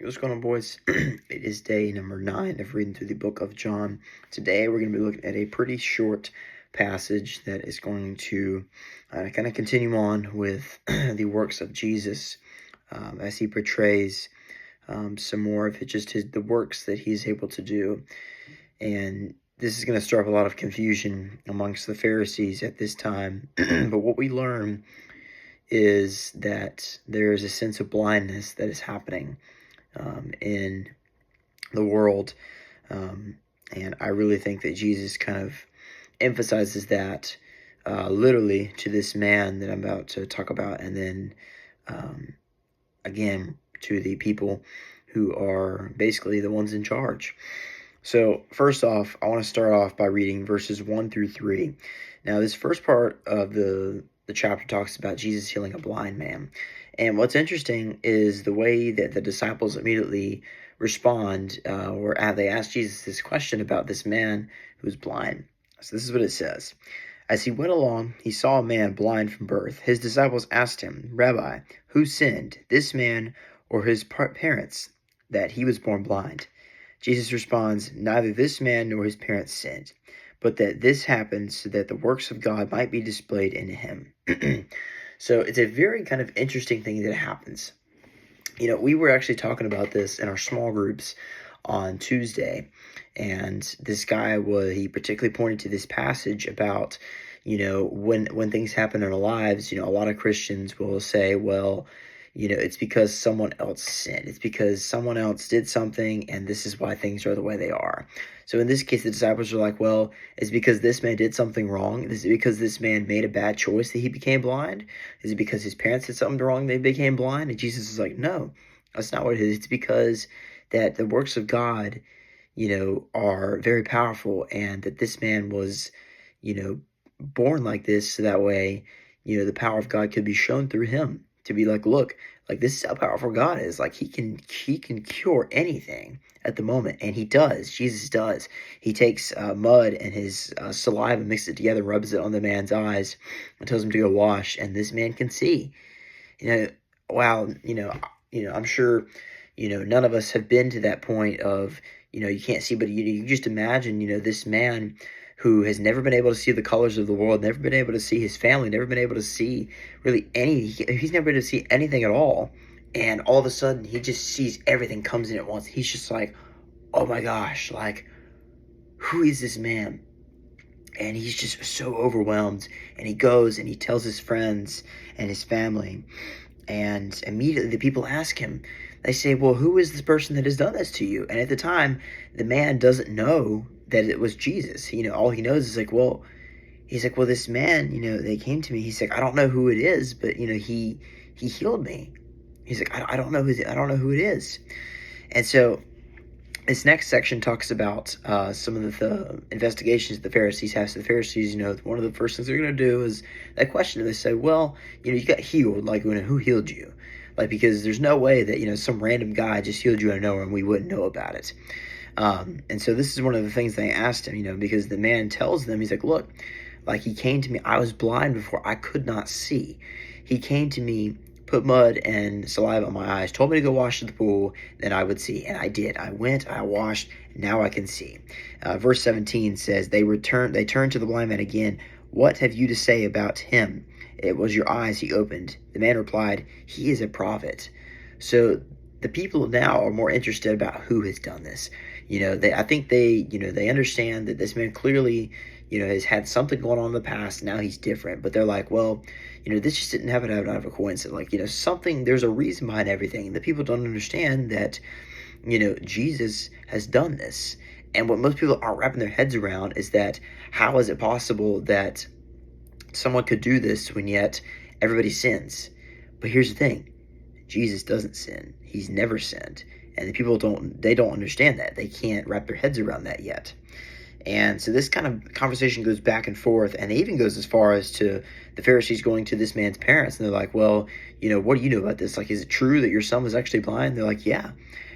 Hey, what's going on, boys? It is day number 9 of reading through the book of John. Today, we're going to be looking at a pretty short passage that is going to kind of continue on with the works of Jesus as he portrays some more of it, just the works that he's able to do. And this is going to stir up a lot of confusion amongst the Pharisees at this time. But what we learn is that there is a sense of blindness that is happening in the world. And I really think that Jesus kind of emphasizes that literally to this man that I'm about to talk about, and then again to the people who are basically the ones in charge. So first off, I want to start off by reading verses 1 through 3. Now, this first part of the chapter talks about Jesus healing a blind man. And what's interesting is the way that the disciples immediately respond, or they ask Jesus this question about this man who's blind. So this is what it says. As he went along, he saw a man blind from birth. His disciples asked him, "Rabbi, who sinned, this man or his parents, that he was born blind?" Jesus responds, "Neither this man nor his parents sinned, but that this happened so that the works of God might be displayed in him." So it's a very kind of interesting thing that happens. You know, we were actually talking about this in our small groups on Tuesday, and this guy he particularly pointed to this passage about, when things happen in our lives, a lot of Christians will say, well, it's because someone else sinned. It's because someone else did something, and this is why things are the way they are. So in this case, the disciples are like, well, it's because this man did something wrong. Is it because this man made a bad choice that he became blind? Is it because his parents did something wrong they became blind? And Jesus is like, no, that's not what it is. It's because that the works of God, are very powerful, and that this man was, born like this, so that way, the power of God could be shown through him. To be like, look, like this is how powerful God is. Like he can cure anything at the moment, and he does. Jesus does. He takes mud and his saliva, mixes it together, rubs it on the man's eyes, and tells him to go wash, and this man can see. Wow. I'm sure, none of us have been to that point of, you can't see, but you just imagine, this man who has never been able to see the colors of the world, never been able to see his family, never been able to see really he's never been able to see anything at all. And all of a sudden, he just sees everything comes in at once. He's just like, oh my gosh, like, who is this man? And he's just so overwhelmed. And he goes and he tells his friends and his family. And immediately the people ask him, they say, well, who is this person that has done this to you? And at the time, the man doesn't know that it was Jesus. All he knows is he's like, well, this man, they came to me. He's like, I don't know who it is, but, he healed me. He's like, I don't know who it is. And so this next section talks about some of the investigations the Pharisees have. So the Pharisees, one of the first things they're going to do is that question. They say, well, you got healed. Like, who healed you? Like, because there's no way that, some random guy just healed you out of nowhere and we wouldn't know about it. And so this is one of the things they asked him, because the man tells them, he's like, look, like he came to me. I was blind before. I could not see. He came to me, put mud and saliva on my eyes, told me to go wash at the pool, then I would see. And I did. I went, I washed, now I can see. Verse 17 says, they turned to the blind man again. What have you to say about him? It was your eyes he opened. The man replied, he is a prophet. So the people now are more interested about who has done this. I think they understand that this man clearly, has had something going on in the past. Now he's different, but they're like, well, this just didn't happen out of a coincidence. Like, there's a reason behind everything. The people don't understand that, Jesus has done this. And what most people aren't wrapping their heads around is that how is it possible that someone could do this when yet everybody sins? But here's the thing. Jesus doesn't sin. He's never sinned. And the people don't understand that. They can't wrap their heads around that yet. And so this kind of conversation goes back and forth, and it even goes as far as to the Pharisees going to this man's parents, and they're like, well, what do you know about this? Like, is it true that your son was actually blind? They're like, yeah.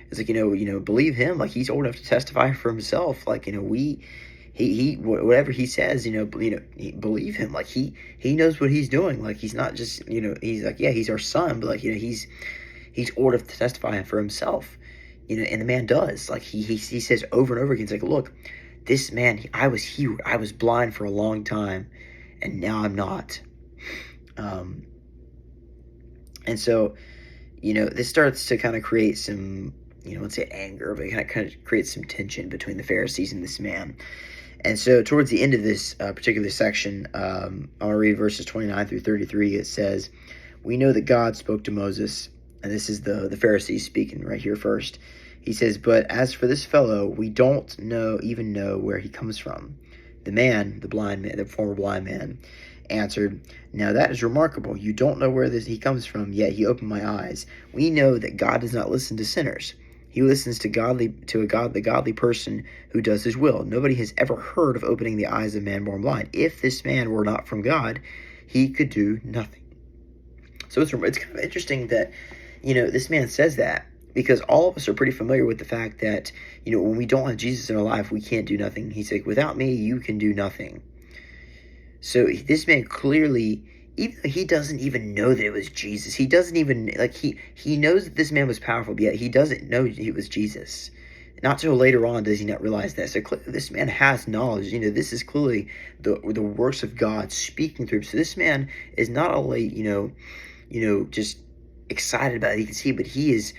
It's like, believe him. Like, he's old enough to testify for himself. Like, he whatever he says, believe him. Like, he knows what he's doing. Like, he's not just, he's like, yeah, he's our son, but like, he's old enough to testify for himself. and the man does. Like he says over and over again, he's like, look, this man, I was blind for a long time, and now I'm not. And so, this starts to kind of create some, let's say anger, but it kind of creates some tension between the Pharisees and this man. And so towards the end of this particular section, I want to read verses 29 through 33. It says, we know that God spoke to Moses, and this is the Pharisees speaking right here first. He says, but as for this fellow, we don't even know where he comes from. The man, the blind man, the former blind man, answered, now that is remarkable. You don't know where he comes from, yet he opened my eyes. We know that God does not listen to sinners. He listens to the godly person who does his will. Nobody has ever heard of opening the eyes of a man born blind. If this man were not from God, he could do nothing. So it's kind of interesting that, this man says that, because all of us are pretty familiar with the fact that, when we don't have Jesus in our life, we can't do nothing. He's like, without me, you can do nothing. So this man clearly, even though he doesn't even know that it was Jesus, he doesn't even, he knows that this man was powerful, but yet he doesn't know it was Jesus. Not till later on does he not realize that. So clearly this man has knowledge. This is clearly the works of God speaking through him. So this man is not only, just excited about it, he can see, but he is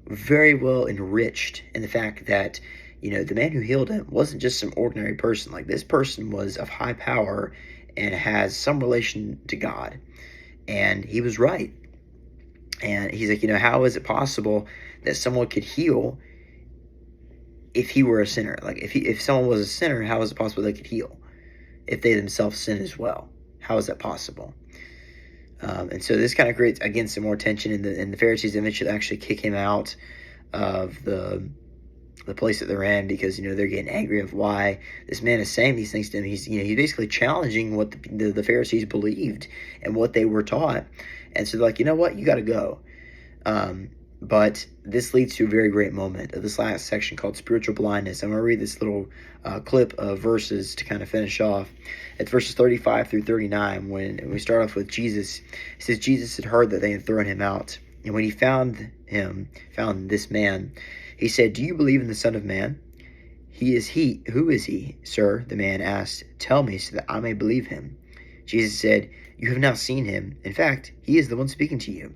very well enriched in the fact that, the man who healed him wasn't just some ordinary person. Like, this person was of high power and has some relation to God. And he was right. And he's like, how is it possible that someone could heal if he were a sinner? Like, if someone was a sinner, how is it possible they could heal if they themselves sin as well? How is that possible? And so this kind of creates, again, some more tension, and the Pharisees eventually actually kick him out of the place that they're in, because they're getting angry of why this man is saying these things to him. He's basically challenging what the Pharisees believed and what they were taught, and so they're like, you know what, you got to go. But this leads to a very great moment of this last section called spiritual blindness. I'm going to read this little clip of verses to kind of finish off. It's verses 35 through 39. When we start off with Jesus, it says, Jesus had heard that they had thrown him out. And when he found this man, he said, do you believe in the Son of Man? He. Who is he, sir? The man asked. Tell me so that I may believe him. Jesus said, you have not seen him. In fact, he is the one speaking to you.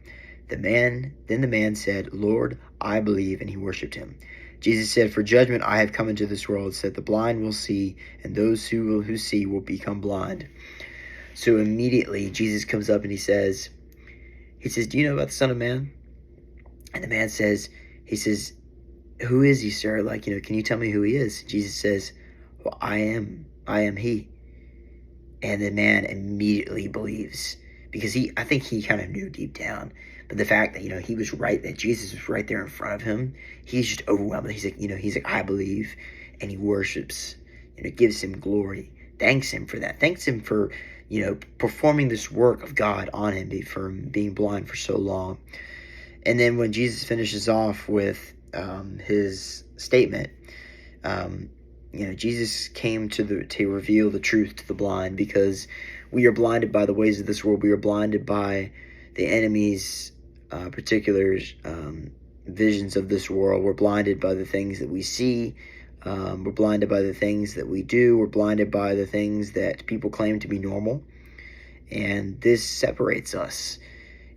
Then the man said, Lord, I believe, and he worshipped him. Jesus said, for judgment I have come into this world, so that the blind will see, and those who see will become blind. So immediately Jesus comes up and he says, do you know about the Son of Man? And the man says, who is he, sir? Can you tell me who he is? Jesus says, well, I am he. And the man immediately believes, because I think he kind of knew deep down. But the fact that, he was right, that Jesus was right there in front of him, he's just overwhelmed. He's like, I believe, and he worships, gives him glory, thanks him for that, thanks him for, performing this work of God on him for being blind for so long. And then when Jesus finishes off with his statement, Jesus came to reveal the truth to the blind, because we are blinded by the ways of this world. We are blinded by the enemy's particular visions of this world. We're blinded by the things that we see. We're blinded by the things that we do. We're blinded by the things that people claim to be normal. And this separates us.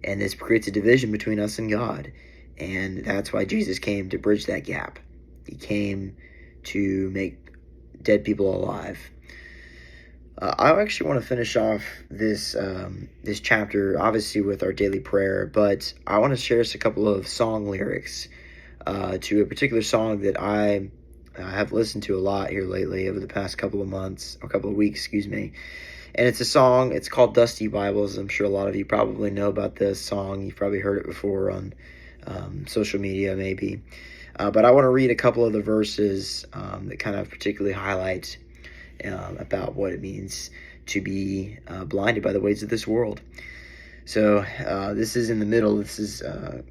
And this creates a division between us and God. And that's why Jesus came to bridge that gap. He came to make dead people alive. I actually want to finish off this chapter, obviously, with our daily prayer, but I want to share just a couple of song lyrics to a particular song that I have listened to a lot here lately over the past couple of months, or couple of weeks, excuse me. And it's a song, it's called Dusty Bibles. I'm sure a lot of you probably know about this song. You've probably heard it before on social media, maybe. But I want to read a couple of the verses that kind of particularly highlight about what it means to be blinded by the ways of this world. So this is in the middle. This is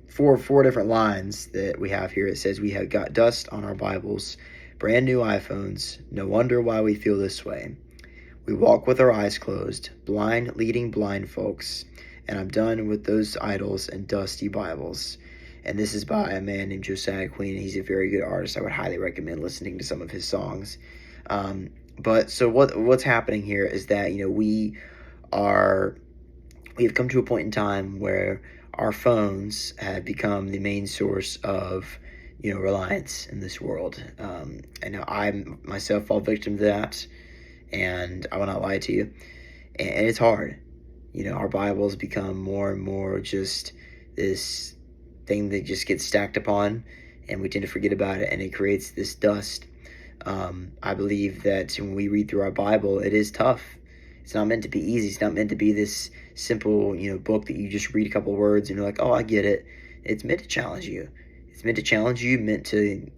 four different lines that we have here. It says, we have got dust on our Bibles, brand new iPhones. No wonder why we feel this way. We walk with our eyes closed, blind leading blind folks. And I'm done with those idols and dusty Bibles. And this is by a man named Josiah Queen. He's a very good artist. I would highly recommend listening to some of his songs. But so what's happening here is that, we have come to a point in time where our phones have become the main source of, reliance in this world. I know I myself fall victim to that, and I will not lie to you. And it's hard. Our Bibles become more and more just this thing that just gets stacked upon, and we tend to forget about it, and it creates this dust. I believe that when we read through our Bible, it is tough. It's not meant to be easy. It's not meant to be this simple, book that you just read a couple of words and you're like, oh, I get it. It's meant to challenge you. It's meant to challenge you, meant to,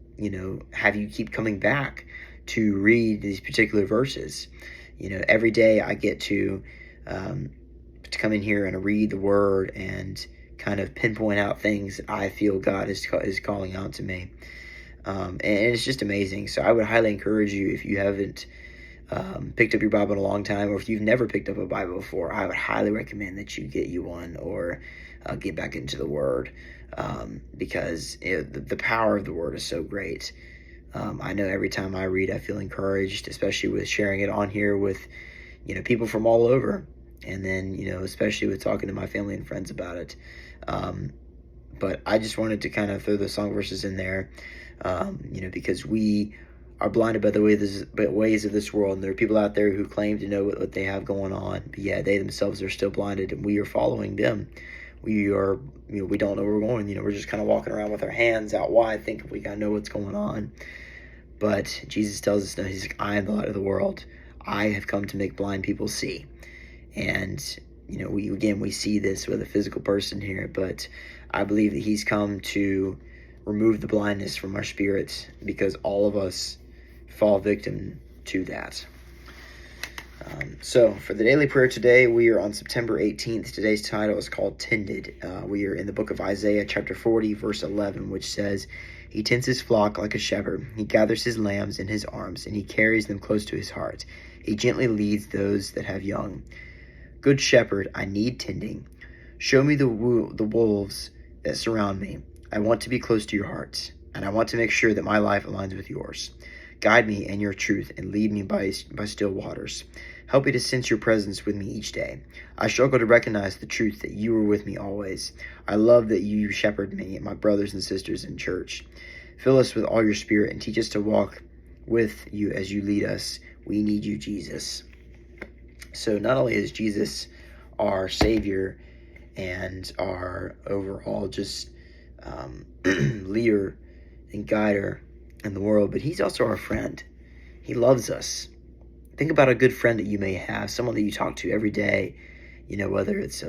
have you keep coming back to read these particular verses. Every day I get to come in here and read the Word and kind of pinpoint out things that I feel God is calling out to me. And it's just amazing. So I would highly encourage you, if you haven't picked up your Bible in a long time, or if you've never picked up a Bible before, I would highly recommend that you get you one, or get back into the Word, because the power of the Word is so great. I know every time I read, I feel encouraged, especially with sharing it on here with, people from all over. And then, especially with talking to my family and friends about it. But I just wanted to kind of throw the song verses in there, because we are blinded by the ways of this world. And there are people out there who claim to know what they have going on, but yet they themselves are still blinded, and we are following them. We are, we don't know where we're going. We're just kind of walking around with our hands out wide, thinking we gotta know what's going on. But Jesus tells us, no, he's like, I am the light of the world. I have come to make blind people see. And, we see this with a physical person here, but I believe that he's come to remove the blindness from our spirits, because all of us fall victim to that. So for the daily prayer today, we are on September 18th. Today's title is called Tended. We are in the book of Isaiah, chapter 40, verse 11, which says, He tends his flock like a shepherd. He gathers his lambs in his arms, and he carries them close to his heart. He gently leads those that have young. Good shepherd, I need tending. Show me the wolves that surround me. I want to be close to your heart, and I want to make sure that my life aligns with yours. Guide me in your truth and lead me by still waters. Help me to sense your presence with me each day. I struggle to recognize the truth that you are with me always. I love that you shepherd me and my brothers and sisters in church. Fill us with all your spirit and teach us to walk with you as you lead us. We need you, Jesus. So not only is Jesus our Savior and our overall just leader and guider in the world, but he's also our friend. He loves us. Think about a good friend that you may have, someone that you talk to every day, whether it's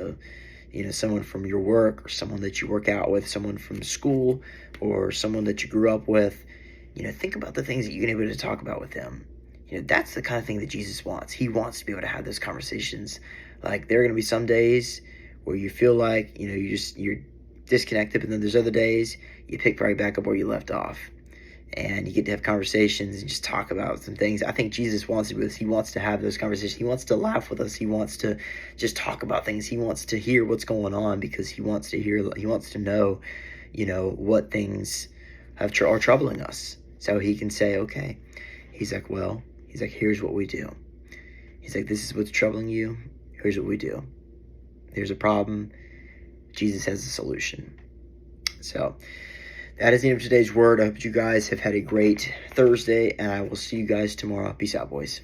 someone from your work, or someone that you work out with, someone from school, or someone that you grew up with. Think about the things that you're able to talk about with them. That's the kind of thing that Jesus wants. He wants to be able to have those conversations. Like, there are going to be some days where you feel like, you're disconnected, but then there's other days you pick right back up where you left off. And you get to have conversations and just talk about some things. I think Jesus wants to do this. He wants to have those conversations. He wants to laugh with us. He wants to just talk about things. He wants to hear what's going on, because he wants to know, what things are troubling us. So he can say, okay. He's like, here's what we do. He's like, this is what's troubling you. Here's what we do. There's a problem. Jesus has a solution. So that is the end of today's word. I hope you guys have had a great Thursday, and I will see you guys tomorrow. Peace out, boys.